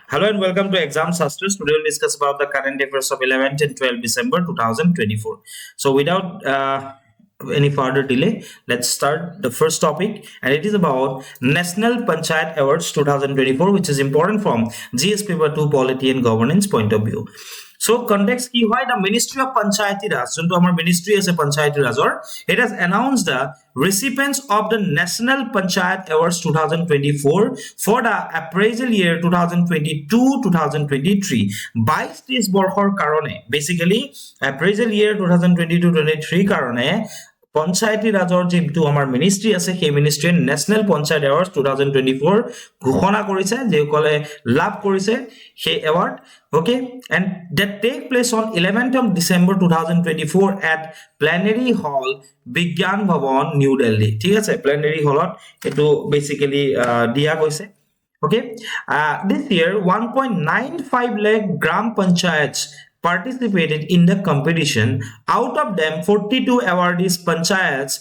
Hello and welcome to Exam Shastraz. Today we'll discuss about the current affairs of 11th and 12th December 2024. So without any further delay, let's start the first topic, and it is about National Panchayat Awards 2024, which is important from GS paper 2 polity and governance point of view. So context ki hoy, the Ministry of Panchayati Raj, so our ministry as a Panchayati Raj, it has announced the recipients of the National Panchayat Awards 2024 for the appraisal year 2022-2023. 22 বৰ্ষৰ কাৰণে basically appraisal year 2022-23 কাৰণে Panchayati Rajor যেটো আমাৰ ministry আছে সেই ministry national panchayat awards 2024 ঘোষণা কৰিছে যে কলে লাভ কৰিছে সেই award okay and that take place on 11th of December 2024 at Plenary Hall Vigyan Bhavan New Delhi ঠিক আছে Plenary Hallত এটো basically দিয়া গৈছে okay this year 1.95 lakh gram panchayats participated in the competition. Out of them 42 awardees panchayats,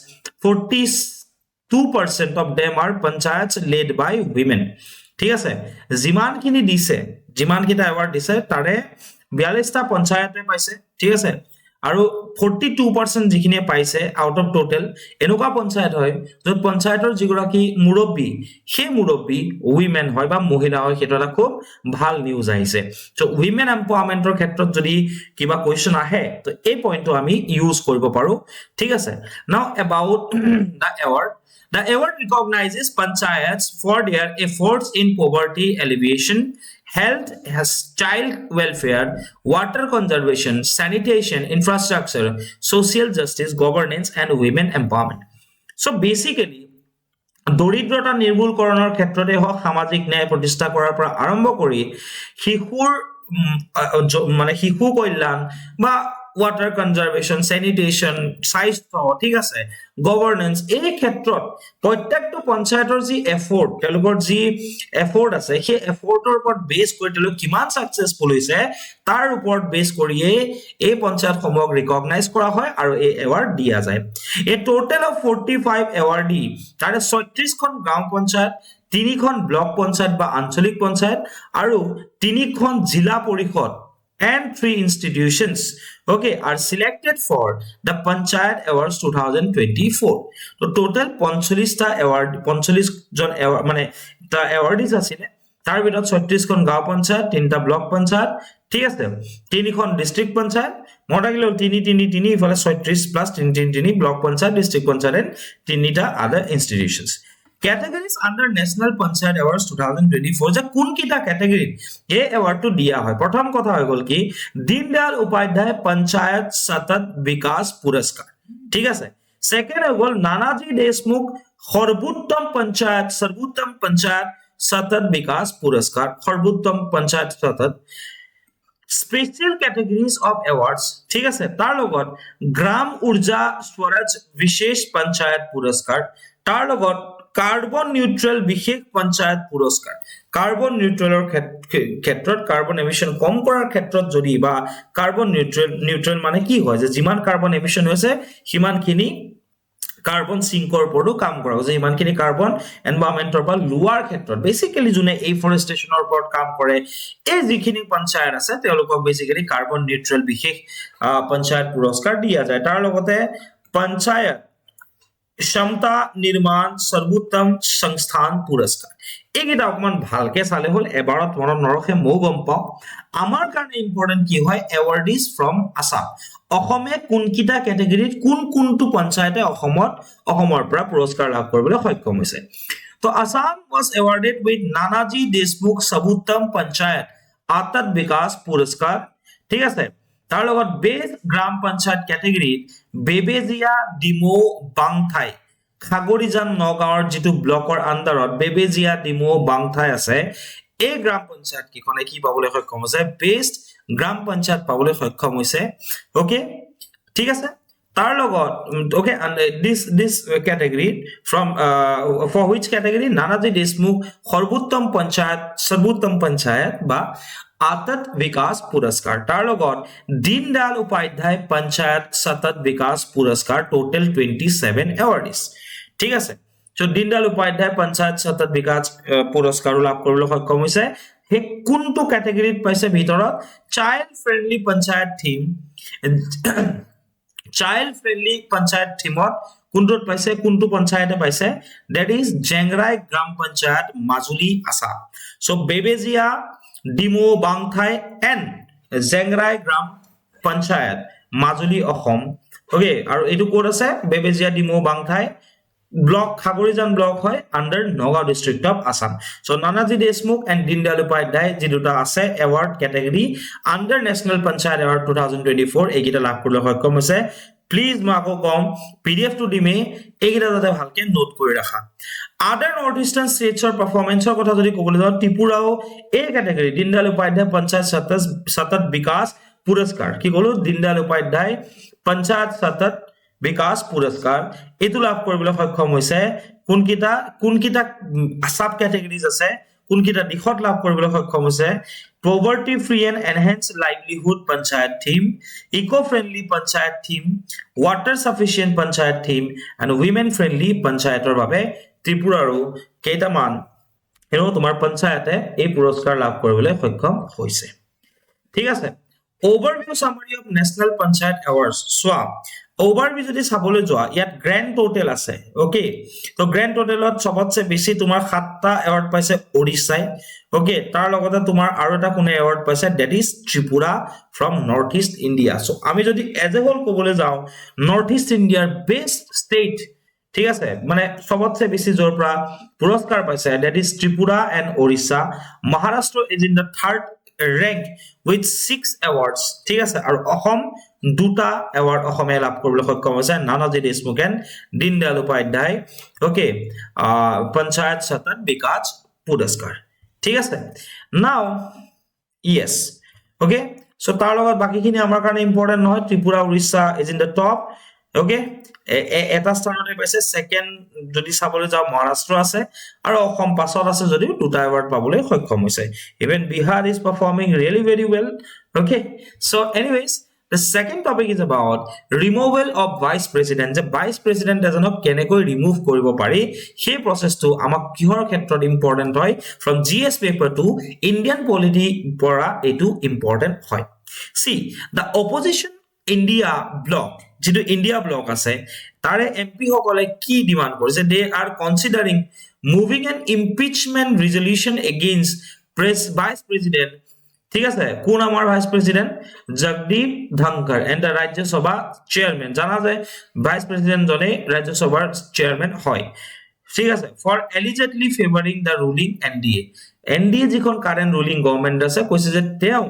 42% of them are panchayats led by women. ঠিক আছে জিমান খিনি দিছে জিমান কিটা এৱাৰ্ড দিছে তাৰে 42 টা পঞ্চায়তে পাইছে ঠিক আছে আৰু 42% যিখিনি পাইছে আউট অফ টোটাল এনেকুৱা পঞ্চায়ত হয় যত পঞ্চায়তৰ যিগৰাকী মুৰব্বী সেই মুৰব্বী উইমেন হয় বা মহিলা হয় সেটা এটা খুব ভাল নিউজ আহিছে সো উইমেন এম্পাৱাৰমেন্টৰ ক্ষেত্ৰত যদি কিবা কোৱেশ্চন আহে তো এই পইণ্টটো আমি ইউজ কৰিব পাৰো ঠিক আছে now about the award The award recognizes panchayats for their efforts in poverty alleviation, health, child welfare, water conservation, sanitation, infrastructure, social justice, governance, and women empowerment. So basically, দৰিদ্ৰতা নিৰ্মূলকৰণৰ ক্ষেত্ৰতে হওক সামাজিক ন্যায় প্ৰতিষ্ঠা কৰাৰ পৰা আৰম্ভ কৰি শিশুৰ মানে শিশু কল্যাণ বা water conservation sanitation স্বাস্থ্য ঠিক আছে গভৰ্নেন্স এই ক্ষেত্ৰত প্ৰত্যেকটো পঞ্চায়তৰ যি এফৰ্ট তেওঁলোকৰ যি এফৰ্ট আছে সেই এফৰ্টৰ ওপৰত বেছ কৰি তেওঁলোক কিমান সাকসেসফুল হৈছে তাৰ ওপৰত বেছ কৰিয়ে এই পঞ্চায়ত সমূহক ৰিকগনাইজ কৰা হয় আৰু এই এৱাৰ্ড দিয়া যায় এ টোটাল অফ 45 এৱাৰ্ডি তাৰে 36 খন গাঁও পঞ্চায়ত 3 খন ব্লক পঞ্চায়ত বা আঞ্চলিক পঞ্চায়ত আৰু 3 খন জিলা পৰিষদ and 3 institutions okay are selected for the Panchayat Awards 2024 so total 45 ta award 45 jon mane ta awardees asile tar vidot 36 kon gaon panchayat 3 ta block panchayat ঠিক আছে 3 খন ডিস্ট্রিক্ট পঞ্চায়ত মোটা গিল 3 ইফালে 36 plus 3 block panchayat district panchayat 3 টা আদার institutions Categories under National Panchayat Awards 2024 যে কোন কিটা category এই এওয়ার্ডটো দিয়া হয় প্রথম কথা হৈ গল কি দীনদয়াল উপাধ্যায় পঞ্চায়ত সতত বিকাশ পুরস্কার ঠিক আছে সেকেন্ড হৈ গল নানাজি দেশমুখ সর্বোত্তম পঞ্চায়ত সতত বিকাশ পুরস্কার সর্বোত্তম panchayat সতত Special categories of awards ঠিক আছে তার লগত গ্রাম ঊর্জা স্বরাজ বিশেষ পঞ্চায়ত পুরস্কার তার লগত কার্বন নিউট্রাল বিশেষ পঞ্চায়ত পুরস্কার কার্বন নিউট্ৰালৰ ক্ষেত্ৰত কাৰ্বন এমিশন কম কৰাৰ ক্ষেত্ৰত যদি বা কাৰ্বন নিউট্ৰাল মানে কি হয় যে যিমান কাৰ্বন এমিশন হৈছে সিমানখিনি কাৰ্বন সিঙ্কৰ ওপৰতো কাম কৰা যে ইমানখিনি কাৰ্বন এনভায়ৰনমেন্টৰ পৰা লোৱাৰ ক্ষেত্ৰত বেসিক্যালি জুনে এফৰেষ্টেশনৰ ওপৰত কাম কৰে এই যিখিনি পঞ্চায়ত আছে তেওঁলোকক বেসিক্যালি কাৰ্বন নিউট্ৰাল বিশেষ পঞ্চায়ত পুৰস্কাৰ দিয়া যায় তাৰ লগতে পঞ্চায়ত क्षमता निर्माण सर्वोत्तम संस्थान पुरस्कार এইকেইটা অকমান ভালকে চালে হল এবাৰত মনত নৰখে মৌ গম পাও আমাৰ কাৰণে ইম্পৰ্টেন্ট কি হয় এৱাৰ্ডিজ ফ্ৰম আসাম অসমে কোনকিটা ক্যাটাগৰীত কোনটো পঞ্চায়তে অসমৰ পৰা পুৰস্কাৰ লাভ কৰিবলৈ সক্ষম হৈছে তো Assam was awarded with Nanaji Deshmukh সৰ্বোত্তম পঞ্চায়ত আত্মত বিকাশ পুৰস্কাৰ ঠিক আছে তাৰ লগত বেস গ্ৰাম পঞ্চায়ত ক্যাটাগৰীত বেবেজিয়া ডিমো বাংথাই খাগৰিজান নগাঁৱৰ যেটো ব্লকৰ আন্ডাৰত বেবেজিয়া ডিমো বাংথাই আছে এই গ্রাম পঞ্চায়ত কিখনে কি পাবলৈ সক্ষম হৈছে বেস্ট গ্রাম পঞ্চায়ত পাবলৈ সক্ষম হৈছে ওকে ঠিক আছে tar logot okay and this category from for which category nanaji deshmukh sarvottam panchayat ba atat vikas puraskar tar logot dindayal upadhyay panchayat satat vikas puraskar total 27 awardees ঠিক আছে so dindayal upadhyay panchayat satat vikas puraskar লাভ কৰিবলৈ সক্ষম হৈছে হে কোনটো ক্যাটাগৰিত পাইছে ভিতৰত child friendly panchayat theme child friendly panchayat থিমত কোনটোত পাইছে কোনটো পঞ্চায়েতে পাইছে that is Jengrai Gram Panchayat Majuli Assam so Bebejia Dimow Bangthai and Jengrai Gram Panchayat Majuli Assam okay আৰু এটো কোড আছে বেবেজিয়া ডিমো বাংথাই ব্লক খাগৰিজান ব্লক হয় under Nagaon district of Assam so Nanaji Deshmukh and Deendayal Upadhyay যি দুটা আছে award category under national panchayat award 2024 এইগিটা লাভ কৰিবলৈ সক্ষম হৈছে প্লিজ মাকো কম পিডিএফ টু দিমে এইগিটা যাতে ভালকে নোট কৰি ৰাখা আদাৰ নৰ্থ ইষ্টাৰ্ণ ষ্টেটছৰ পাৰফৰমেন্সৰ কথা যদি ক'বলৈ যাওঁ ত্ৰিপুৰাও এই ক্যাটাগৰি দীনদয়াল উপাধ্যায় পঞ্চায়ত সতত বিকাশ পুৰস্কাৰ কি ক'লো দীনদয়াল উপাধ্যায় পঞ্চায়ত সতত বিকাশ পুৰস্কাৰ এটো লাভ কৰিবলৈ সক্ষম হৈছে কোনকিটা সাব ক্যাটাগৰিজ আছে কোনকিটা দিখত লাভ কৰিবলৈ সক্ষম হৈছে poverty free and enhanced livelihood panchayat theme eco friendly panchayat theme water sufficient panchayat theme and women friendly panchayator babe tripuraro keitaman তোমাৰ পঞ্চায়তে এই পুৰস্কাৰ লাভ কৰিবলৈ সক্ষম হৈছে ঠিক আছে overview summary of national panchayat awards সোৱা overview যদি চাবলৈ যোৱা ইয়াত গ্ৰ্যান্ড টোটাল আছে ওকে তো গ্ৰ্যান্ড টোটালত সবতছে বেছি তোমাৰ 7টা এৱাৰ্ড পাইছে ওড়িশাই ওকে তাৰ লগতে তোমাৰ আৰু এটা কোনে এৱাৰ্ড পাইছে that is Tripura from north east india so আমি যদি এজ এ হোল ক'বলৈ যাওঁ নৰ্থ ইষ্ট ইণ্ডিয়াৰ বেস্ট ষ্টেট ঠিক আছে মানে সবতছে বেছি জোৰ পৰা পুৰস্কাৰ পাইছে that is Tripura and Odisha Maharashtra is in the third rank with 6 awards ঠিক আছে আৰু অসম দুটা এৱাৰ্ড অসমে লাভ কৰিবলৈ সক্ষম হৈছে নানাজি দেশমুখ এণ্ড দীনদয়াল উপাধ্যায় ওকে পঞ্চায়ত সতত বিকাশ পুৰস্কাৰ ঠিক আছে নাও ইয়েস ওকে সো তাৰ লগত বাকিখিনি আমাৰ কাৰণে ইম্পৰ্টেন্ট নহয় Tripura Orissa is in the top okay এটা স্থানতে পাইছে সেকেন্ড যদি চাবলৈ যাও মহাৰাষ্ট্ৰ আছে আৰু অসম পাছত আছে যদিও দুটা এৱাৰ্ড পাবলৈ সক্ষম হৈছে even Bihar is performing really very well okay so anyways the second topic is about removal of vice president যে vice president এজনক কেনেকৈ ৰিমুভ কৰিব পাৰি সেই প্ৰসেসটো আমাক কিহৰ ক্ষেত্ৰত ইম্পৰ্টেন্ট হয় from gs paper to indian polity পৰা এটো ইম্পৰ্টেন্ট হয় see the opposition india bloc যেটো ইন্ডিয়া ব্লক আছে তাৰে এমপি সকলে কি ডিমান্ড কৰিছে they are considering moving an impeachment resolution against vice president ঠিক আছে কোন আমাৰ vice president Jagdeep Dhankhar and the Rajya Sabha chairman জানা যায় ভাইস প্ৰেসিডেন্ট জনে ৰাজ্যসভাৰ চেয়ারম্যান হয় ঠিক আছে for allegedly favoring the ruling NDA যিখন কারেন্ট রুলিং গভর্নমেন্ট আছে কৈছে যে তেও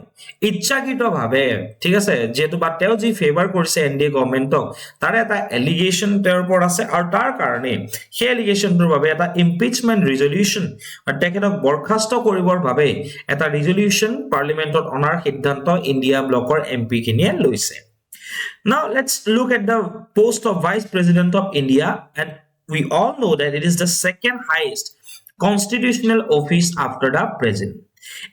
ইচ্ছাকৃতভাৱে ঠিক আছে যেটো বা তেও যি ফেভাৰ কৰিছে NDA গভৰ্নমেন্টক তাৰ এটা এলিগেশন তেওঁৰ ওপৰত আছে আৰু তাৰ কাৰণে সেই এলিগেশনটোৰ বাবে এটা ইম্পিচমেন্ট ৰিজলিউশন তেখেতক বৰখাস্ত কৰিবৰ বাবে এটা ৰিজলিউশন পাৰ্লিমেন্টত অনাৰ সিদ্ধান্ত ইন্ডিয়া ব্লকৰ এমপি খিনিয়ে লৈছে Now let's look at the post of Vice President of India and we all know that it is the second highest constitutional office after the president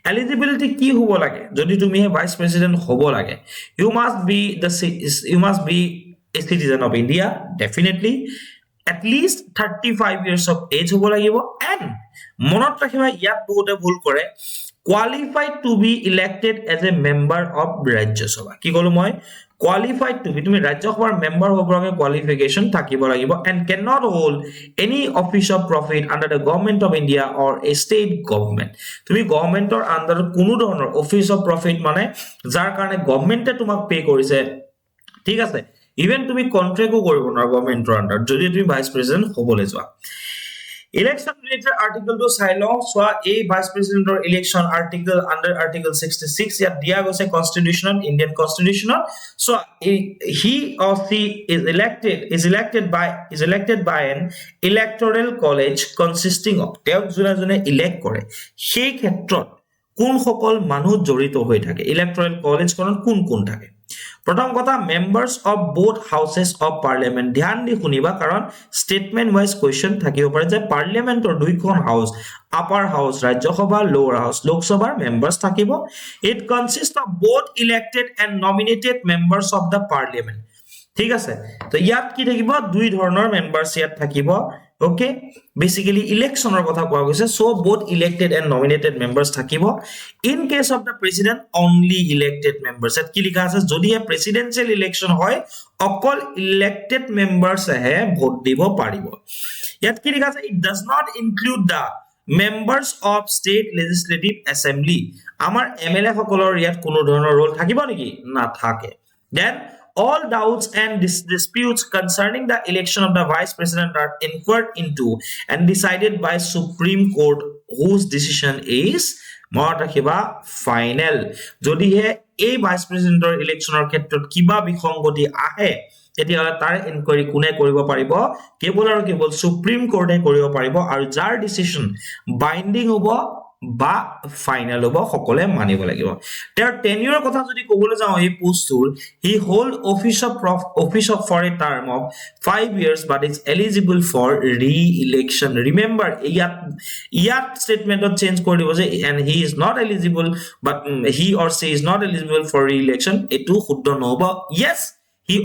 eligibility কি হ'ব লাগে যদি তুমি vice president হ'ব লাগে you must be a citizen of India definitely at least 35 years of age হ'ব লাগিব and মনত ৰাখিবা ইয়াত বহুতে ভুল কৰে qualified to be elected as a member of Rajya Sabha কি ক'লো মই qualified to be তুমি ৰাজ্যসভাৰ মেম্বাৰ হ'বৰকে qualification থাকিব লাগিব and cannot hold any office of profit under the government of India or a state government তুমি গভৰ্নমেন্টৰ under কোনো ধৰণৰ অফিস অফ প্ৰফিট মানে যাৰ কাৰণে গভৰ্নমেন্টে তোমাক পে কৰিছে ঠিক আছে ইভেন তুমি কন্ট্ৰেক্টও কৰিব নোৱাৰা গভৰ্নমেন্টৰ আন্ডাৰ যদি তুমি ভাইস প্ৰেসিডেন্ট হ'বলৈ যোৱা Election related article to silo so a vice president or election article under article 66 ya dia goise constitutional Indian constitutional so he or she is elected by an electoral college consisting of teo juna june elect kore সেই ক্ষেত্ৰত কোন সকল মানুহ জড়িত হৈ থাকে Electral college কোন কোন থাকে প্ৰথম কথা মেম্বাৰ্স of both houses of parliament ধ্যান দি শুনিবা কাৰণ স্টেটমেন্ট ওয়াইজ কোৱেশ্চন থাকিব পাৰে যে পাৰ্লিমেন্টৰ দুইখন হাউস আপাৰ হাউস ৰাজ্যসভা লোৱাৰ হাউস লোকসভাৰ মেম্বাৰ্স থাকিব it consists of both elected and nominated members of the parliament ঠিক আছে তো ইয়াত কি থাকিব দুই ধৰণৰ মেম্বাৰ্স ইয়াত থাকিব okay basically election or kotha koa goise so both elected and nominated members thakibo in case of the president only elected members at ki likha ase jodi a presidential election hoy okol elected members he vote dibo paribo yat ki likha ase it does not include the members of state legislative assembly amar mla hokolor yat kono dhoroner role thakibo niki na thake then all doubts and disputes concerning the election of the vice president are inquired into and decided by Supreme Court whose decision is মহারাখিবা final যদি হে এই vice প্ৰেসিডেন্টৰ ইলেকচনৰ ক্ষেত্ৰত কিবা বিসংগতি আহে তেতিয়া তাৰ ইনকুৱাৰি কোনে কৰিব পাৰিব কেৱল আৰু কেৱল সুপ্ৰিম কোৰ্টে কৰিব পাৰিব আৰু যাৰ ডিসিশন বাইন্ডিং হ'ব বা ফাইনাল হ'ব সকলে মানিব লাগিব তাৰ টেনিয়ৰ কথা যদি কবলৈ যাও এই পোষ্টৰ হি hold office of for a term of 5 years but is eligible for re-election remember ইয়াত statement change কৰি দিব যে and he is not eligible but he or she is not eligible for re-election এটো শুদ্ধ নহব yes he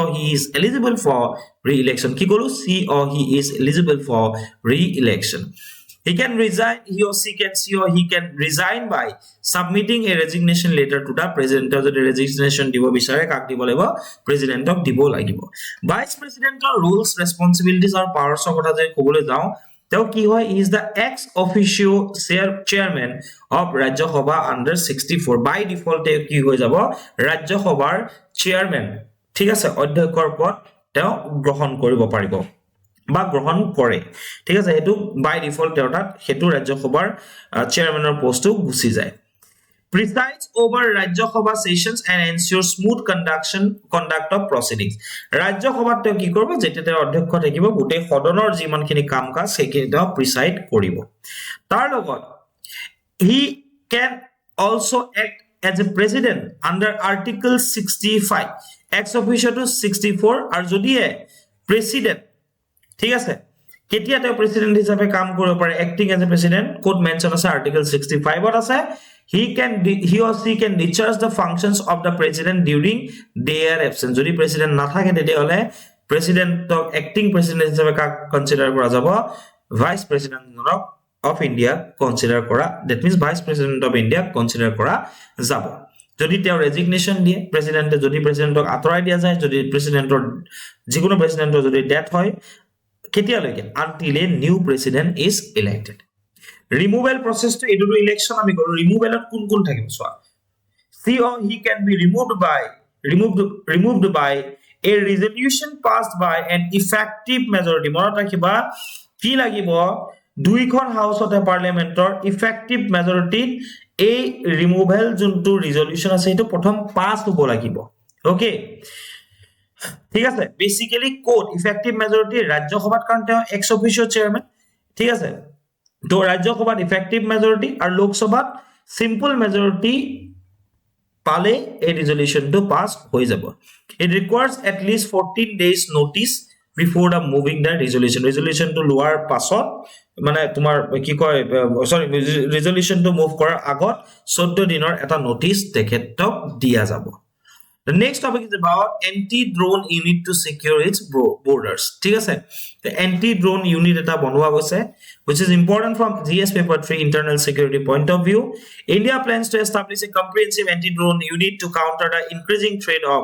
or he is eligible for re-election কি কলো she or he is eligible for re-election he can resign by submitting a resignation letter to the president of the resignation dibo bisare kak dibo lebo president ok dibo lagibo vice president rules responsibilities or powers kotha je kobole jao teo ki hoy is the ex officio chairman of Rajya Sabha under 64 by default teo ki hoy jabo Rajya Sabhar chairman ঠিক আছে অধ্যক্ষৰ পদ teo গ্ৰহণ কৰিব পাৰিব বা গ্ৰহণ কৰে ঠিক আছে হেতু বাই ডিফল্ট তেৰটাত হেতু ৰাজ্য সভাৰ চেয়াৰম্যানৰ পোষ্টটো গুছি যায় presides over Rajya Sabha sessions and ensures smooth conduct of proceedings Rajya Sabhat te ki korbo jetete অধ্যক্ষ থাকিব গুটে সদনৰ যিমানখিনি কাম কাজ সেইখিনি তেওঁ প্ৰিসাইড কৰিব তাৰ লগত he can also act as a president under article 65 ex officio to 64 আৰু যদি president ঠিক আছে কেতিয়া তেওঁ প্ৰেসিডেন্ট হিচাপে কাম কৰিব পাৰে acting as a president code mention আছে article 65 ত আছে he or she can discharge the functions of the president during their absence যদি প্ৰেসিডেন্ট না থাকে তেতিয়া হলে প্ৰেসিডেন্টক acting president হিচাপে কনসিডাৰ কৰা যাব vice president of India consider কৰা that means vice president of India consider কৰা যাব যদি তেওঁ ৰেজিগনেশন দিয়ে প্ৰেসিডেন্টে যদি প্ৰেসিডেন্টক আতৰাই দিয়া যায় যদি প্ৰেসিডেন্টৰ যিকোনো প্ৰেসিডেন্টৰ যদি ডেথ হয় কেতিয়ালৈকে until a new president is elected removal process to edu election ami koro removal at kun thakibo so he or he can be removed by a resolution passed by an effective majority mona rakhiba ki lagibo duikhon house of the parliament or effective majority a removal juntu resolution ase etu prothom pass hobo lagibo okay ঠিক আছে basically code effective majority রাজ্য সভাত কারণ তেওঁ x officio chairman ঠিক আছে তো রাজ্য সভাত ইফেক্টিভ মেজরিটি আর লোকসভাত সিম্পল মেজরিটি পালে এই রেজলিউশনটো পাস হৈ যাব it requires at least 14 days notice before the moving the resolution to lower পাছত মানে তোমাৰ কি কয় সৰি ৰেজলিউশনটো মুভ কৰাৰ আগত 14 দিনৰ এটা নোটিস তেখেতক দিয়া যাব The next topic is about anti-drone unit to secure its borders. ঠিক আছে the anti-drone unit এটা বনোৱা গৈছে which is important from GS paper 3 internal security point of view. India plans to establish a comprehensive anti-drone unit to counter the increasing threat of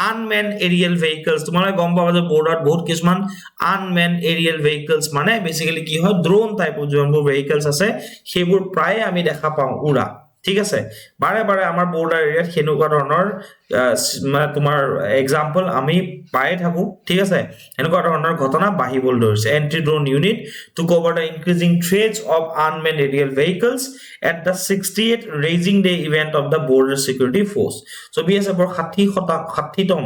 unmanned aerial vehicles. তোমালোকে গম পাবা যে বৰ্ডাৰত বহুত কিছুমান unmanned aerial vehicles মানে basically কি হয় drone type of যোনবোৰ vehicles আছে সেইবোৰ প্ৰায় আমি দেখা পাওঁ উৰা ঠিক আছে বাৰে বাৰে আমাৰ বৰ্ডাৰ এৰিয়াত হেনুকা ধৰণৰ মানে তোমাৰ এক্সাম্পল আমি পাই থাকো ঠিক আছে এনেকুৱা ধৰণৰ ঘটনা বাহিবল ধৰিছে anti drone unit to cover the increasing threats of unmanned aerial vehicles at the 68th raising day event of the border security force so BSF 60তম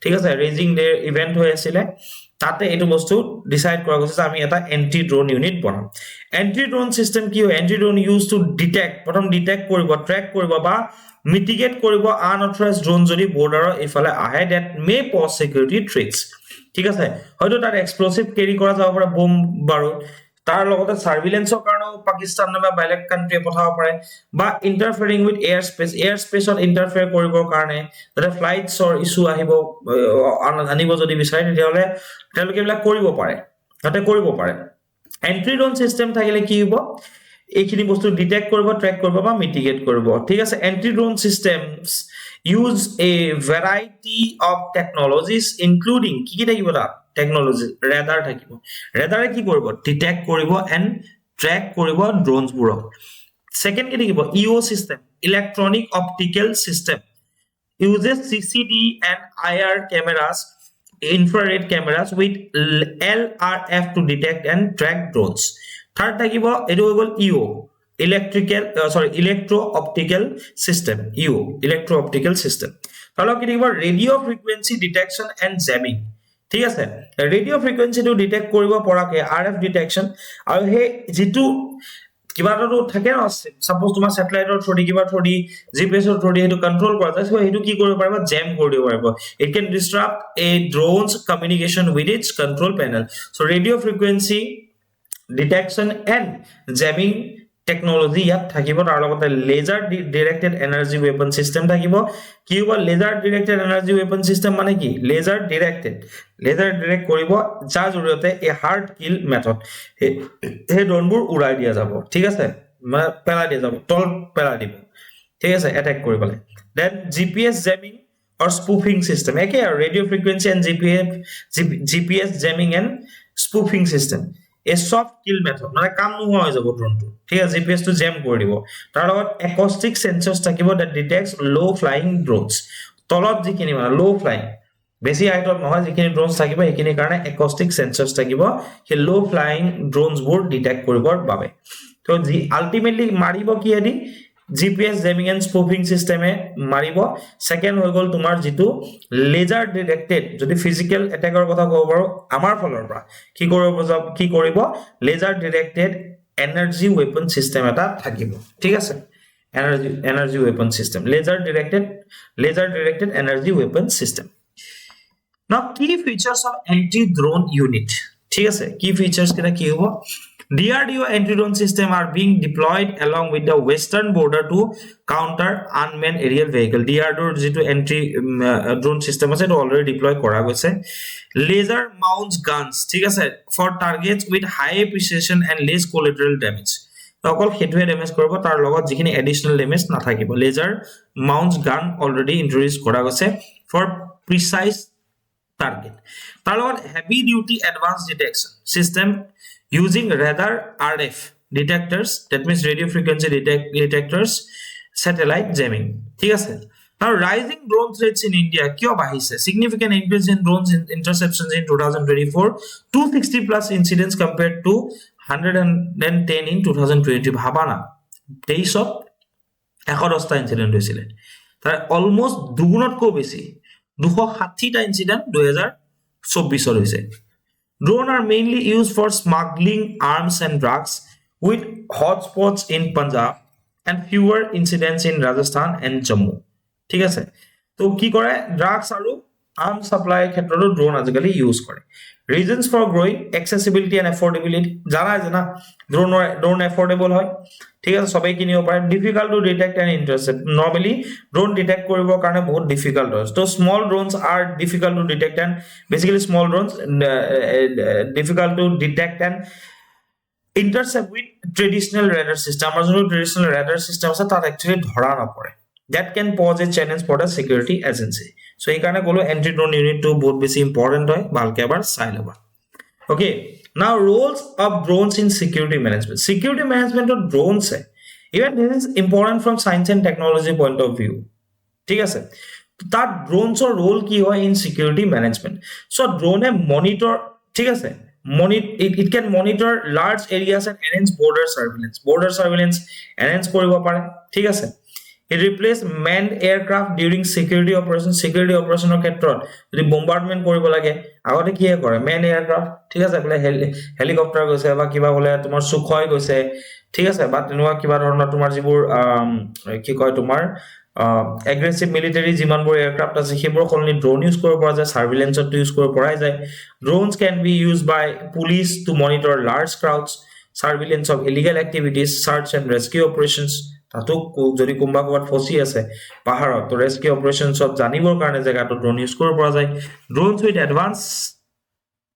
ঠিক আছে ৰেজিং ডে ইভেন্ট হৈ আছিল তাতে এটো বস্তু ডিসাইড কৰা গৈছে যে আমি এটা এন্টি ড্ৰোন ইউনিট বনাম এন্টি ড্ৰোন সিস্টেম কি হয় anti drone use to detect প্ৰথম ডিটেক্ট কৰিব ট্ৰেক কৰিব বা মিটিগেট কৰিব আনঅথৰাইজড ড্ৰোন যদি বৰ্ডাৰৰ ইফালে আহে দ্যাট মে পজ সিকিউৰিটি থ্ৰেটস ঠিক আছে হয়তো তাত এক্সপ্লোসিভ কেৰি কৰা যাব পাৰে বম বাৰুদ তাৰ লগতে সাৰ্ভিলেন্সৰ কাৰণে পাকিস্তান বা বেলেগ কান্ট্ৰি পঠাব পাৰে বা ইন্টাৰফেৰিং উইথ এয়াৰ স্পেচত ইন্টাৰফেয়াৰ কৰিবৰ কাৰণে যাতে ফ্লাইটছৰ ইস্যু আহিব আনিব যদি বিচাৰে তেতিয়াহলে তেওঁলোকে এইবিলাক কৰিব পাৰে তাতে কৰিব পাৰে এন্ট্ৰি ড্ৰোন সিস্টেম থাকিলে কি হ'ব এইখিনি বস্তু ডিটেক্ট কৰিব ট্ৰেক কৰিব বা মিটিগেট কৰিব ঠিক আছে entry drone systems use a variety of technologies including কি থাকিব তাত টেকনলজি radar থাকিব radar কি কৰিব ডিটেক্ট কৰিব এন্ড ট্ৰেক কৰিব ড্ৰোনস বোৰক সেকেন্ড কি থাকিব EO system electronic optical system uses CCD and IR cameras infrared cameras with LRF to detect and track drones third থাকিব এটো হৈ গল EO electro optical system EO electro optical system তাহলে কি থাকিব radio frequency detection and jamming ঠিক আছে radio ফ্ৰিকুৱেন্সিটো detect কৰিব পৰাকে RF ডিটেকচন আৰু হে যেটো কিবাটো থাকে ন সাপোজ তোমাৰ স্যাটেলাইটৰ থ্ৰুদি কিবা থ্ৰুদি জিপিএছ ৰ থ্ৰুদি হেতু কন্ট্ৰোল কৰা যায় সো হেতু কি কৰিব পাৰিব জ্যাম কৰি দিব পাৰিব it can disrupt a drones communication with its control panel so radio frequency detection and jamming technology ইয়াত থাকিব তাৰ লগতে laser directed energy weapon system থাকিব কি হ'ব laser directed energy weapon system মানে কি লেজাৰ ডাইৰেক্ট কৰিব যাৰ জৰিয়তে এ হাৰ্ড কিল মেথড হে ড্ৰোনবোৰ উৰাই দিয়া যাব ঠিক আছে মানে পেলাই দিয়া যাব তল পেলাই দিব ঠিক আছে অ্যাটাক কৰিবলে then GPS jamming or spoofing system একে radio frequency and GPS jamming and spoofing system a soft kill method মানে কাম নোহোৱা হৈ যাব ড্ৰোনটো ঠিক আছে জিপিএস টো জ্যাম কৰি দিব তাৰ লগত acoustic sensors থাকিব that detects low flying drones তলত যিখিনি মানে low flying বেছি হাইটত নহয় যিখিনি ড্ৰোনস থাকিব এইখিনি কাৰণে acoustic sensors থাকিব হে low flying drones বোৰ ডিটেক্ট কৰিবৰ বাবে তো জি আলটিমেটলি মাৰিব কি এদি GPS jamming and spoofing system মাৰিব সেকেন্ড হৈ গল তোমাৰ যেটো লেজাৰ ডাইৰেক্টেড যদি ফিজিক্যাল অ্যাটাকৰ কথা কব পাৰো আমাৰ ফলৰ পৰা কি কৰিব laser directed energy weapon system এটা থাকিব ঠিক আছে energy weapon system laser directed energy weapon system now কি features of anti drone unit ঠিক আছে কি ফিচার্স কেটা কি হ'ব DRDO anti-drone system are being deployed along with the western border to counter unmanned aerial vehicle. DRDO যেটো anti-drone system আছে এটা already deploy কৰা গৈছে. Laser mounts guns ঠিক আছে for targets with high precision and less collateral damage. অকল হেতুৱে damage কৰিব তাৰ লগত যিখিনি এডিশনাল ড্যামেজ নাথাকিব. Laser mounts gun already introduced কৰা গৈছে for precise target. তাৰ লগত heavy duty advanced detection system using radar RF detectors that means radio frequency detectors satellite jamming ঠিক আছে now rising drone threats in India কিয় বাঢ়িছে significant increase in drones interceptions in 2024 260 plus incidents compared to 110 in 2020 ভাবা না 23 ত 110 টা incident হৈছিল তাৰ almost দুগুণতকৈ বেছি 260 টা ইনসিডেন্ট 2024 ত হৈছে Drones are mainly used for smuggling arms and drugs with hotspots in Punjab and fewer incidents in Rajasthan and Jammu. ঠিক আছে তো কি কৰে ড্ৰাগছ আৰু আৰ্ম সাপ্লাই ক্ষেত্ৰতো ড্ৰোন আজিকালি ইউজ কৰে reasons for growing accessibility and affordability জানা ড্ৰোন এফোৰ্ডেবল হয় ঠিক আছে সবাই কিনিব পাৰে difficult to detect and intercept normally drone detect কৰিবৰ কাৰণে বহুত difficult হয় so small drones are difficult to detect and basically small drones difficult to detect and intercept with traditional radar system আমাৰ যোনটো traditional radar system আছে তাত actually ধৰা নপৰে that can pose a challenge for the security agency so এই কাৰণে কলো anti drone unit to বহুত বেছি important হয় ভালকে এবাৰ চাই লবা okay now roles of drones in security management of drones hai even this is important from science and technology point of view ঠিক আছে that drones or role ki hoy in security management so drone monitor ঠিক আছে it can monitor large areas and enhance border surveillance enhance koribo pare ঠিক আছে It replaced manned aircraft during security operational ক্ষেত্ৰত যদি bombardment কৰিব লাগে আগতে কি কৰে manned aircraft ঠিক আছে বলে হেলিকপ্টাৰ গৈছে বা কিবা বলে তোমাৰ সুখয় গৈছে ঠিক আছে বা তেনেকুৱা কিবা ধৰণৰ তোমাৰ যিবোৰ কি কয় তোমাৰ aggressive military যিমানবোৰ এয়াৰক্ৰাফট আছে সেইবোৰ খলনি ড্ৰোন ইউজ কৰিব পৰা যায় সাৰ্ভেইলেন্সত ইউজ কৰিব পৰা যায় drones can be used by police to monitor large crowds surveillance of illegal activities search and rescue operations তাতো যদি কোনবা কোৱাত ফসি আছে পাহাৰত তো ৰেস্কিউ অপাৰেশনছ অফ জানিবৰ কাৰণে জায়গাটো ড্ৰোন ইউজ কৰিব পৰা যায় drones with advance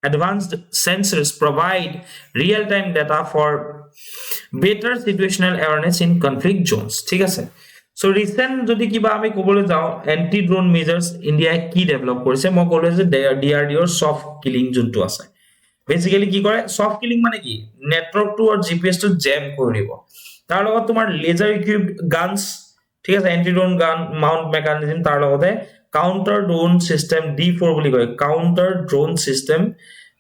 advanced sensors provide real-time data for better situational awareness in conflict zones. ঠিক আছে সো রিসেন্ট যদি কিবা আমি কবলৈ যাও এন্টি ড্রোন মেজার্স ইন্ডিয়া কি ডেভেলপ কৰিছে মই কলো যে ডিআৰডিওৰ সফট কিলিং যোনটো আছে বেসিক্যালি কি কৰে সফট কিলিং মানে কি নেটৱৰ্কটো আৰু জিপিএছ টো জেম কৰি দিব তাৰ লগত তোমাৰ লেজাৰ ইকুইপড গানস ঠিক আছে এন্টি ড্ৰোন গান মাউন্ট মেকানিজম তাৰ লগতে কাউন্টাৰ ড্ৰোন সিস্টেম D4 বুলি কয় counter drone system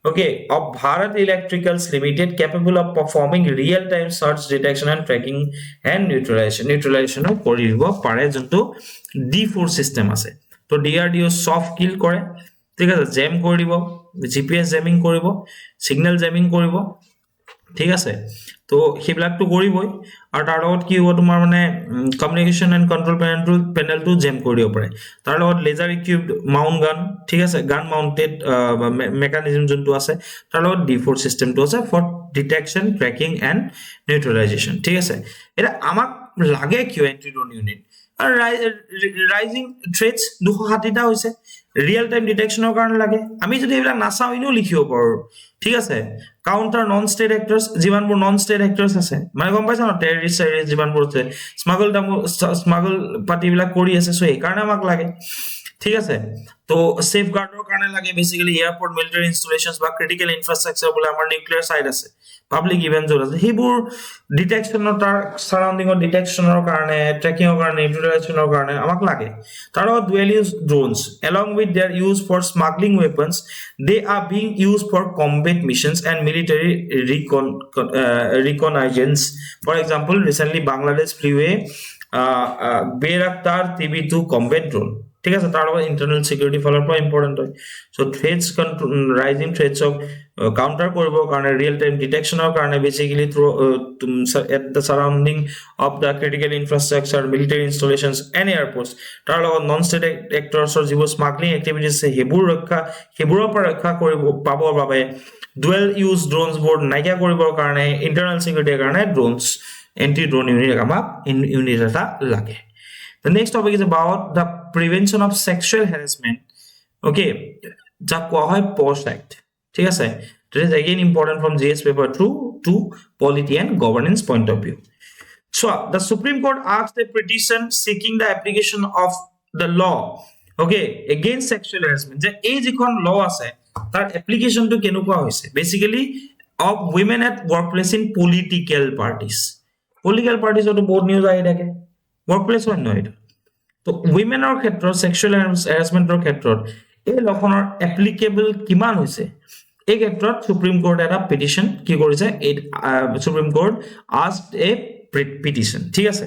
okay of Bharat Electricals Limited capable of performing real time search detection and tracking and neutralization of কৰিব পাৰে যোনটো D4 system আছে তো DRDO soft kill কৰে ঠিক আছে জেম কৰি দিব জিপিএস জেমিং কৰিব সিগন্যাল জেমিং কৰিব ঠিক আছে তো হেবিলাক তো কৰিবই আৰু তাৰ লগত কি হ'ব তোমাৰ মানে communication and control panel to jam কৰি দিব পাৰে তাৰ লগত লেজাৰ ইকুইপড মাউন্ট গান ঠিক আছে গান মাউন্টেড মেকানিজম যোনটো আছে তাৰ লগত D4 সিস্টেম তো আছে ফৰ ডিটেকশন ট্ৰেকিং এন্ড নিউট্ৰেলাইজেশন ঠিক আছে এটা আমাক লাগে কিয় এন্টি ড্ৰোন ইউনিট আৰু ৰাইজিং থ্ৰেটস 260টা হৈছে ৰিয়েল টাইম ডিটেকশনৰ কাৰণে লাগে আমি যদি এবিলাক নাচাও ইনো লিখিব পাৰো ঠিক আছে কাউন্টাৰ নন ষ্টেট এক্টৰস জীৱানবোৰ নন ষ্টেট এক্টৰস আছে মানে গম পাইছা না টেৰৰিষ্ট জীৱানবোৰ আছে স্মাগল পাৰ্টিবিলাক কৰি আছে সো এই কাৰণে আমাক লাগে ঠিক আছে তো সেফ গাৰ্ডৰ কাৰণে লাগে বেসিক্যালি এয়াৰপোৰ্ট মিলিটাৰী ইনষ্টলেশনস বা ক্ৰিটিক্যাল ইনফ্ৰাষ্ট্ৰাকচাৰ বলে আমাৰ নিউক্লিয়াৰ সাইট আছে পাবলিক ইভেন্টছ আছে হেবোৰ ডিটেকশনৰ তাৰ সাৰাউন্ডিংৰ ডিটেকশনৰ কাৰণে ট্ৰেকিংৰ কাৰণে নিউট্ৰেলাইজেশনৰ কাৰণে আমাক লাগে তাৰ dual use drones along with their use for smuggling weapons they are being used for combat missions and military reconnaissance for example recently Bangladesh flew a Bayraktar TB2 combat drone ঠিক আছে তাৰ লগত ইন্টাৰনেল সিকিউৰিটি ফলৰ পৰা important হয় so threats rising threats of counter কৰিবৰ কাৰণে real time ডিটেকশনৰ কাৰণে basically through at the surrounding of the critical infrastructure military installations and airports তাৰ লগত নন ষ্টেট এক্টৰছৰ যিবোৰ স্মাগলিং এক্টিভিটিজ আছে হেবোৰৰ পৰা ৰক্ষা কৰিব পাবৰ বাবে ডুৱেল ইউজ ড্ৰোনস বোৰ নাইকিয়া কৰিবৰ কাৰণে ইন্টাৰনেল সিকিউৰিটিৰ কাৰণে ড্ৰোনস এন্টি ড্ৰোন ইউনিট আমাক ইউনিট এটা লাগে The next topic is about the prevention of sexual harassment. Okay, ja koa hoy PoSH Act. ঠিক আছে that is again important from GS paper 2 to polity and governance point of view. So the Supreme Court asked a petition seeking the application of the law okay against sexual harassment je ei jikhon law ase tar application to kenuka hoise basically of women at workplace in political parties oto board news ahi thake workplace হয় নহয় তো উইমেনৰ ক্ষেত্ৰত sexual হ্যাৰাসমেন্টৰ ক্ষেত্ৰত এই লখনৰ applicable কিমান হৈছে এই ক্ষেত্ৰত সুপ্ৰিম কোৰ্ট এটা পিটিশন কি কৰিছে supreme court asked a petition ঠিক আছে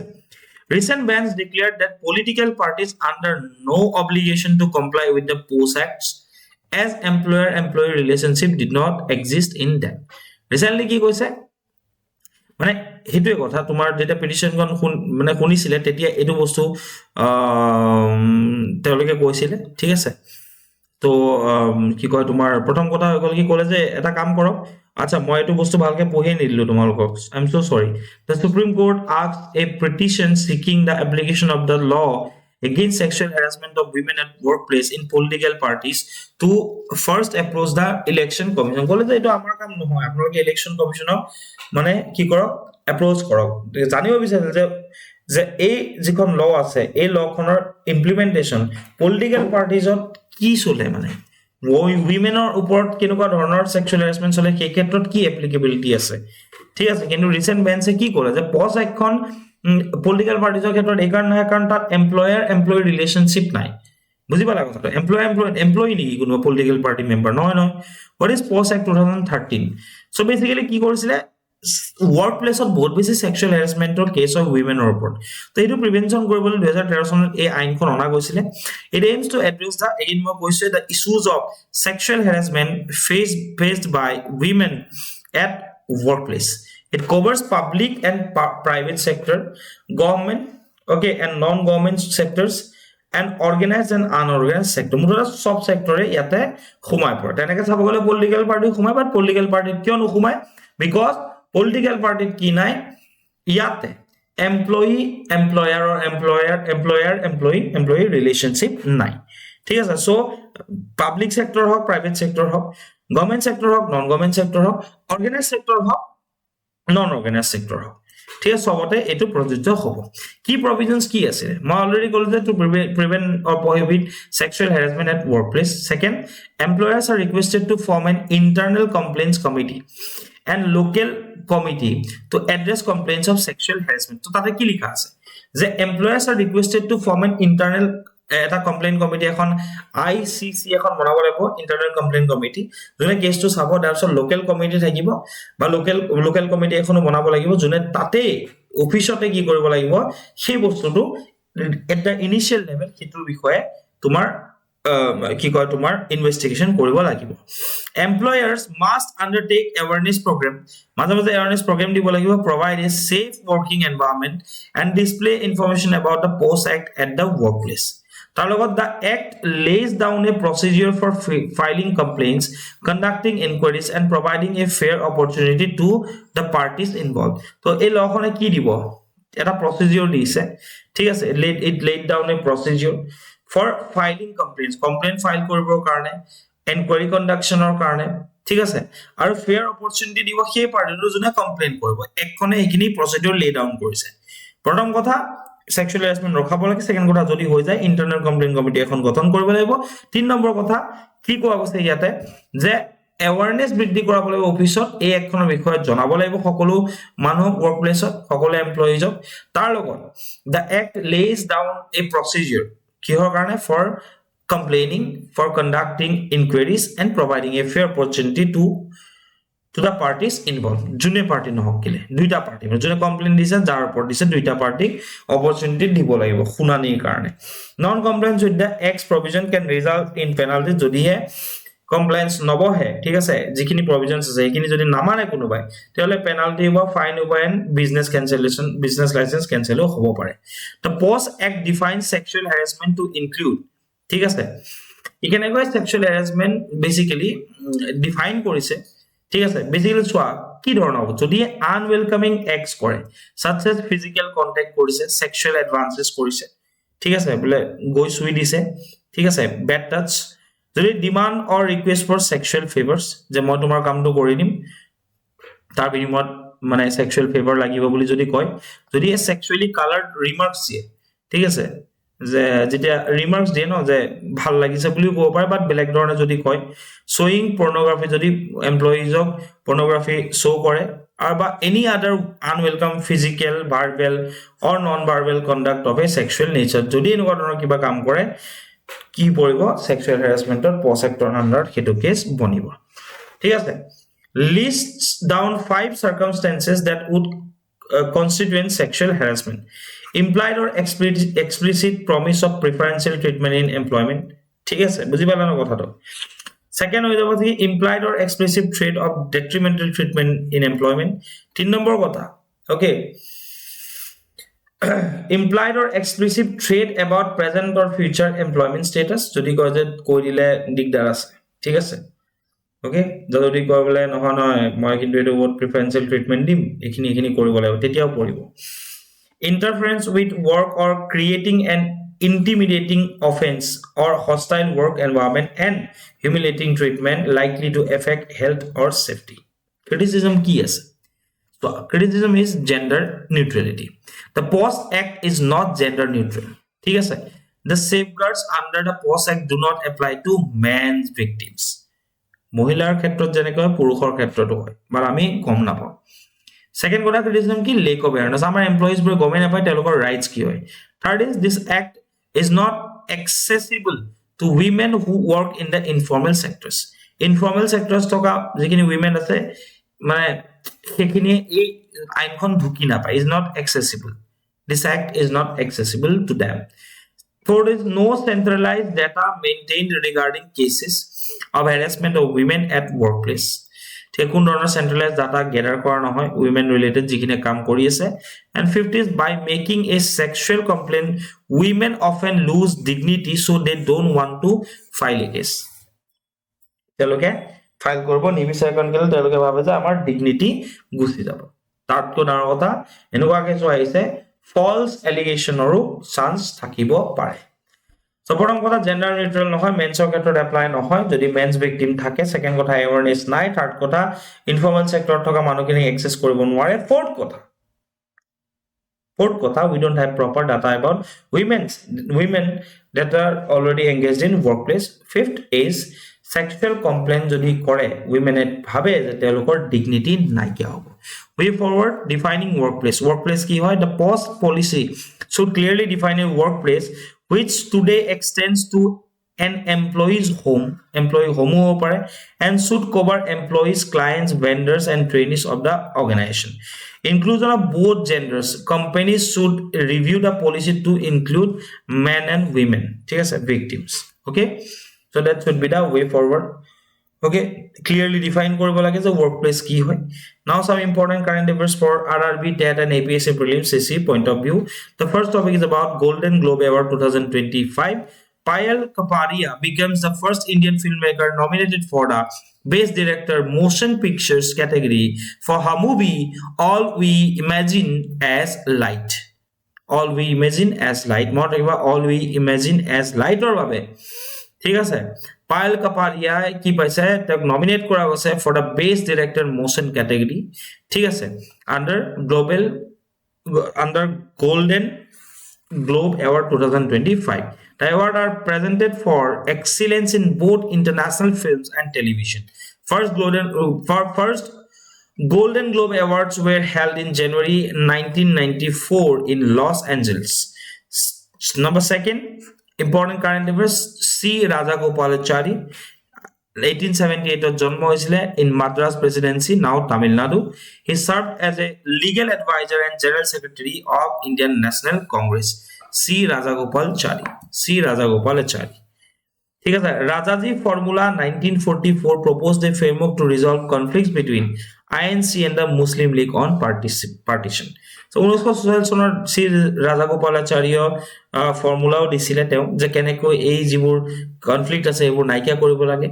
recent bans declared that political parties under no obligation to comply with the PoSH Acts as employer-employee relationship did not exist in them recently কি কৈছে মানে হেতুৱে কথা তোমাৰ যেটা পিটিশনখন মানে শুনিছিলে তেতিয়া এটো বস্তু তেওঁলোকে কৈছিলে ঠিক আছে তো কি কয় তোমাৰ প্ৰথম কথা হৈ গল কি ক'লে যে এটা কাম কৰক আচ্ছা মই এটো বস্তু ভালকে পঢ়ি নিদিলো তোমালোকক আই এম সো সৰি the Supreme Court asked a petition seeking the application of the law against sexual harassment of women at workplace in political parties to first approach the election commission কলে যে এটা আমাৰ কাম নহয় আপোনালোকে election কমিশনক মানে কি কৰক এপ্ৰোচ কৰক জানিব বিচাৰিছে যে এই যিখন ল আছে এই লখনৰ ইমপ্লিমেন্টেশন পলিটিক্যাল পাৰ্টিজত কি চলে মানে উইমেনৰ ওপৰত কেনেকুৱা ধৰণৰ সেক্সুৱেল হ্যাৰাসমেন্ট চলে সেই ক্ষেত্ৰত কি এপ্লিকেবিলিটি আছে ঠিক আছে কিন্তু ৰিসেন্ট বেঞ্চে কি ক'লে যে PoSH Actখন পলিটিক্যাল পাৰ্টিজৰ ক্ষেত্ৰত এই কাৰণ নহয় কাৰণ তাত এমপ্লয়াৰ এমপ্লয়ী ৰিলেশনশিপ নাই বুজি পালা কথাটো এমপ্লয়ী নেকি কোনো পলিটিক্যাল পাৰ্টি মেম্বাৰ নহয় what is PoSH Act 2013 so basically কি কৰিছিলে workplace of বহুত বেছি sexual harassment or case of women or report তো এটো প্ৰিভেনচন কৰিবলৈ 2013 চনত এই আইনখন অনা গৈছিলে it aims to address the again মই কৈছে the issues of sexual harassment faced by women at workplace it covers public and private sector government okay and non-government sectors and organized and unorganized sector মুঠতে সব সেক্টৰে ইয়াতে খুমাই পৰে তেনেকৈ চাব গলে political party খুমাই বাট political party কিয় নুখুমাই because political party কি নাই ইয়াতে এমপ্লয়ী এমপ্লয়াৰ or employer-employee relationship নাই ঠিক আছে সো পাবলিক সেক্টৰ হক প্ৰাইভেট সেক্টৰ হক গভৰ্ণমেণ্ট সেক্টৰ হওক নন গভৰ্ণমেণ্ট সেক্টৰ হওক অৰ্গেনাইজ সেক্টৰ হওক নন অৰ্গেনাইজ সেক্টৰ হওক ঠিক আছে সবতে এটো প্ৰযোজ্য হ'ব কি প্ৰভিজনস কি আছে মই অলৰেডি কলো যে to prevent or prohibit sexual harassment at workplace second employers are requested to form an internal complaints committee and local committee to address complaints of sexual harassment তো তাতে কি লিখা আছে যে employers are requested to form an internal এটা complain committee এখন ICC এখন বনাব লাগিব ইন্টারনাল কমপ্লেইন কমিটি যোনে কেছটো চাব তাৰপিছত লোকেল কমিটি থাকিব বা লোকেল কমিটি এখনো বনাব লাগিব যোনে তাতে অফিসতে কি কৰিব লাগিব সেই বস্তুটো এট দা ইনিশিয়াল লেভেল কিটোৰ বিষয়ে তোমাৰ কি কয় তোমাৰ ইনভেস্টিগেশন কৰিব লাগিব এমপ্লয়াৰ্স মাস্ট আন্ডাৰটেক এৱাৰনেস প্ৰগ্ৰাম মাজে মাজে এৱাৰনেস প্ৰগ্ৰাম দিব লাগিব provide a safe working environment and display information about the post act at the workplace Tarlogot, the Act lays down a procedure for filing complaints, conducting inquiries, and providing a fair opportunity to the parties involved. So, a law khone ki dibo? Eta procedure dise. Thik ase, it laid down a procedure for filing complaints. Complaint file koribo karone, inquiry conduction or karone. Thik ase, aru fair opportunity dibo he party to jone complaint koribo. Ekhone ekini procedure lay down korise. Prothom kotha sexual harassment ৰখাব লাগে second কথা যদি হৈ যায় internal complain committee এখন গঠন কৰিব লাগিব তিন নম্বৰ কথা কি কোৱা আছে ইয়াতে যে এৱাৰনেস বৃদ্ধি কৰাব লাগিব অফিসত এই একখনৰ বিষয়ে জনাব লাগিব সকলো মানুহ ওয়াৰ্কপ্লেসত সকলো এমপ্লয়িজক তাৰ লগত the act lays down a procedure কিহৰ কাৰণে for complaining for conducting inquiries and providing a fair opportunity to the parties involved june party no hokile duita party june complaint dise jar upor dise duita party opportunity dibo lagibo khunani karone non compliance with the acts provision can result in penalty jodi he compliance nobo he thik ase jikini provisions ase ekini jodi namane kono bai tele penalty ba fine hobo and business cancellation business license cancel hobo pare the PoSH act defines sexual harassment to include thik ase ikane go sexual harassment basically define korise ঠিক আছে basically সোয়া কি ধৰণৰ হ'ব যদি আনওয়েলকামিং এক্টস কৰে such as physical contact কৰিছে sexual advances কৰিছে ঠিক আছে বলে গৈ সুই দিছে ঠিক আছে bad touch যদি demand or request for sexual favours যে মই তোমাৰ কামটো কৰি দিম তাৰ বিনিময়ত মানে সেক্সুয়াল ফেভার লাগিব বুলি যদি কয় যদি সেক্সুয়ালি কালার্ড রিমার্কস দিয়ে ঠিক আছে যে যেতিয়া রিমার্কস দিয়ে ন যে ভাল লাগিছে বুলি কব পাৰে বাট বেলেগ ধৰণে যদি কয় showing pornography যদি এমপ্লয়িজক pornography show কৰে or বা any other unwelcome physical verbal or non verbal conduct of a sexual nature যদি এনেকুৱা ধৰণৰ কিবা কাম কৰে কি পৰিব sexual harassment or PoSH act under হেতু কেস বনিব ঠিক আছে lists down 5 circumstances that would constitute sexual harassment implied or explicit promise of preferential treatment in employment ঠিক আছে বুজি পালা না কথাটো second হৈ যাব কি implied or explicit threat of detrimental treatment in employment তিন নম্বৰ কথা okay implied or explicit threat about present or future employment status যদি কয় যে কৈ দিলে দিগদাৰ আছে ঠিক আছে okay যদি কয় বলে নহয় নহয় মই কিন্তু এটো বহুত preferential treatment দিম এখিনি কৰিব লাগিব তেতিয়াও পৰিব interference with work or creating an intimidating offense or hostile work environment and humiliating treatment likely to affect health or safety criticism ki ase so criticism is gender neutrality the PoSH act is not gender neutral thik ase the safeguards under the PoSH act do not apply to men's victims মহিলাৰ ক্ষেত্ৰত যেনেকৈ পুৰুষৰ ক্ষেত্ৰতো হয় bar আমি কম না পাও second কথা criticism ki lack of awareness আমাৰ এমপ্লয়িজ বোৰ গমে নাপায় তেওঁলোকৰ ৰাইটস কি হয় third is this act is not accessible to women who work in the informal sectors থকা যিখিনি women আছে মানে সেইখিনি এই আইনখন ঢুকি না পায় is not accessible this act is not accessible to them fourth is no centralized data maintained regarding cases of harassment of women at workplace কোন ধৰণৰ সেন্ট্ৰালাইজ ডাটা গেদাৰ কৰা নহয় women related যিখিনি কাম কৰি আছে and fifth is by making a sexual complaint women often lose dignity so they don't want to file a case তেলকে file কৰিব নিবিচাৰে কাৰণ কেলে তেলকে ভাবে যে আমাৰ ডিগনিটি গুছি যাব তাতকৈ ডাঙৰ কথা এনেকুৱা কেছ আহিছে false allegation আৰু চান্স থাকিব পাৰে So প্ৰথম কথা জেন্ডাৰ নিউট্ৰেল নহয়, মেন্সৰ ক্ষেত্ৰত এপ্লাই নহয় যদি মেন্স ভিকটিম থাকে। সেকেন্ড কথা এৱাৰনেছ নাই। থাৰ্ড কথা ইনফৰ্মেল সেক্টৰত থকা মানুহখিনি এক্সেছ কৰিব নোৱাৰে। ফৰ্থ কথা we don't have proper data about women that are already engaged in workplace. Fifth is sexual complaint যদি কৰে women ভাবে যে তেওঁলোকৰ dignity নাইকিয়া হ'ব। Way forward, defining workplace কি হয়? The PoSH policy should clearly define a workplace which today extends to an employee's home হ'ব পাৰে, and should cover employees, clients, vendors and trainees of the organization. Inclusion of both genders. Companies should review the policy to include men and women, ঠিক আছে, victims. Okay, so that should be the way forward. Okay, clearly define কৰিব লাগে যে workplace কি হয়। Now some important current affairs for RRB, TET and APSC prelims CC point of view. The first topic is about Golden Globe Award 2025. Payal Kapadia becomes the first Indian filmmaker nominated for the Best Director Motion Pictures category for her movie All We Imagine as Light. All We Imagine as Light. All We Imagine as Light or babe. ঠিক আছে, পায়েল কাপাডিয়া কি পাইছে? তেওঁক nominate কৰা গৈছে for the best director motion category. ঠিক আছে, under golden Globe Award 2025. The awards are presented for excellence in both international films and television. First Golden Globe Awards were held in January 1994 in Los Angeles. Number second, important current affairs, C. Rajagopalachari, 1878 জন্ম হৈছিলে in Madras Presidency, now Tamil Nadu. He served as a legal advisor and general secretary of Indian National Congress. C. Rajagopalachari. ঠিক আছে, Rajaji Formula 1944 proposed a framework to resolve conflicts between INC and the Muslim League on partition. So 1944 চনৰ শ্ৰী ৰাজাগোপালাচাৰ্য ফৰ্মুলাও দিছিলে তেওঁ যে কেনেকৈ এই যিবোৰ conflict আছে এইবোৰ নাইকিয়া কৰিব লাগে।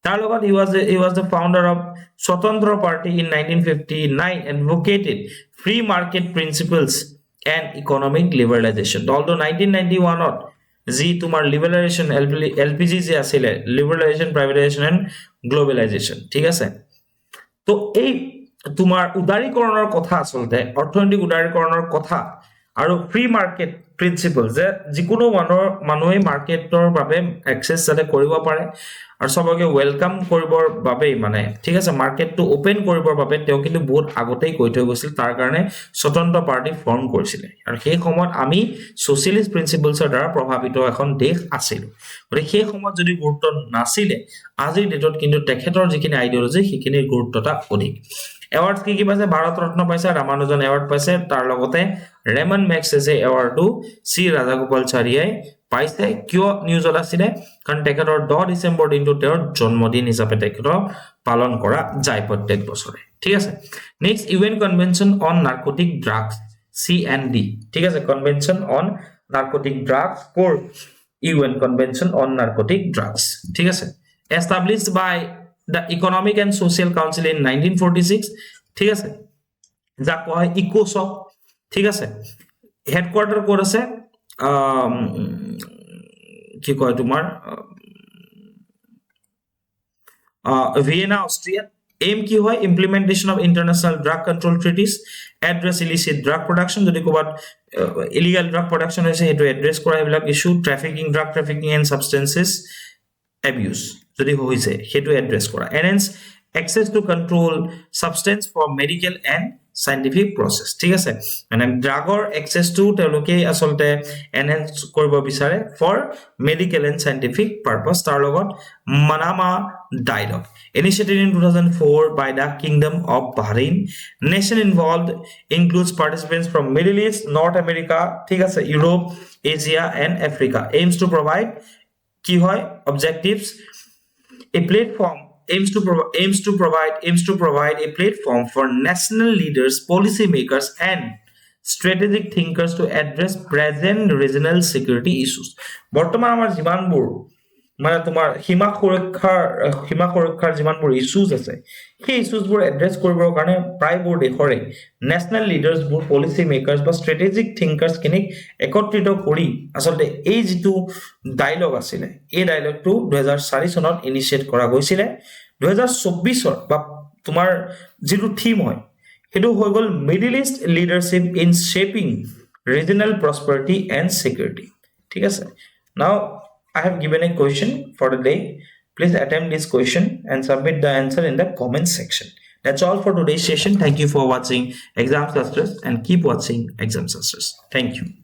তাৰ লগত he was the founder of Swatantra Party in 1959, advocated free market principles and economic liberalization. Although 1991 যি তোমাৰ লিবাৰেলাইজেশ্যন LPG যে আছিলে, লিবাৰেলাইজেশ্যন, প্ৰাইভেটাইজেশ্যন এণ্ড গ্লোবেলাইজেশ্যন, ঠিক আছে। তো এই তোমাৰ উদাৰীকৰণৰ কথা, আচলতে অৰ্থনৈতিক উদাৰীকৰণৰ কথা আৰু ফ্ৰী মাৰ্কেট প্ৰিন্সিপল, যে যিকোনো মানুহে মাৰ্কেটৰ বাবে এক্সেছ যাতে কৰিব পাৰে আৰু সবকে ওয়েলকাম কৰিবৰ বাবে, মানে ঠিক আছে, মাৰ্কেটটো ওপেন কৰিবৰ বাবে তেওঁ কিন্তু বহুত আগতেই কৈ থৈ গৈছিল। তাৰ কাৰণে স্বতন্ত্ৰ পাৰ্টি ফৰ্ম কৰিছিলে আৰু সেই সময়ত আমি সোশ্যালিষ্ট প্ৰিন্সিপলছৰ দ্বাৰা প্ৰভাৱিত এখন দেশ আছিল। গতিকে সেই সময়ত যদি গুৰুত্ব নাছিলে, আজিৰ ডেটত কিন্তু তেখেতৰ যিখিনি আইডিঅলজি সেইখিনিৰ গুৰুত্বতা অধিক। এৱাৰ্ড কি পাইছে? ভাৰত ৰত্ন পাইছে, ৰামানুজন এৱাৰ্ড পাইছে, তাৰ লগতে ৰেমন মেগছেছে এৱাৰ্ডটো চি ৰাজাগোপালচাৰীয়ে পাইছে। কিয় নিউজত আছিলে? কাৰণ তেখেতৰ 10 ডিচেম্বৰ দিনটো তেওঁৰ জন্মদিন হিচাপে তেখেতৰ পালন কৰা যায় প্ৰত্যেক বছৰে। ঠিক আছে, next UN convention on narcotic drugs, CND, ঠিক আছে, কনভেনচন অন নাৰ্কটিক ড্ৰাগছ, কোৰ UN convention on narcotic drugs, ঠিক আছে, established by the Economic and Social Council in 1946, ঠিক আছে, যাক কোৱা হয় ইকোছক। ঠিক আছে, হেডকোৱাৰ্টাৰ ক'ত আছে? কি কয় তোমাৰ ভিয়েনা, অষ্ট্ৰিয়া। এম কি হয়? Implementation of international drug control treaties, address illicit drug production, যদি ক'ৰবাত ইলিগাল ড্ৰাগ প্ৰডাকশ্যন হৈছে সেইটো এড্ৰেছ কৰা, এইবিলাক issue. Trafficking, drug trafficking and substances abuse যদি হৈছে সেইটো এড্ৰেছ কৰা। Enhance access to control substance for medical and scientific process, ঠিক আছে, মানে ড্ৰাগৰ এক্সেছটো তেওঁলোকে আচলতে এনহেন্স কৰিব বিচাৰে for medical and scientific purpose. তাৰ লগত Manama dialogue, initiated in 2004 by the Kingdom of Bahrain. Nation involved includes participants from Middle East, North America, ঠিক আছে, Europe, Asia and Africa. Aims to provide কি হয়? Objectives, a platform aims to provide a platform for national leaders, policymakers and strategic thinkers to address present regional security issues. বৰ্তমান আমাৰ যিমানবোৰ মানে তোমাৰ সীমা সুৰক্ষাৰ যিমানবোৰ ইছ্যুজ আছে সেই ইছ্যুজবোৰ এড্ৰেছ কৰিবৰ কাৰণে প্ৰায়বোৰ দেশৰে নেশ্যনেল লিডাৰ্ছবোৰ পলিচি মেকাৰ্ছ বা ষ্ট্ৰেটেজিক থিংকাৰ্ছখিনিক একত্ৰিত কৰি আচলতে এই যিটো ডায়লগ আছিলে এই ডায়লগটো 2004 চনত ইনিচিয়েট কৰা গৈছিলে 2024 বা তোমাৰ যিটো থিম হয় সেইটো হৈ গ'ল middle east leadership in shaping regional prosperity and security ঠিক আছে নাও I have given a question for the day. Please attempt this question and submit the answer in the comment section. That's all for today's session. Thank you for watching Exam Shastraz and keep watching Exam Shastraz. Thank you.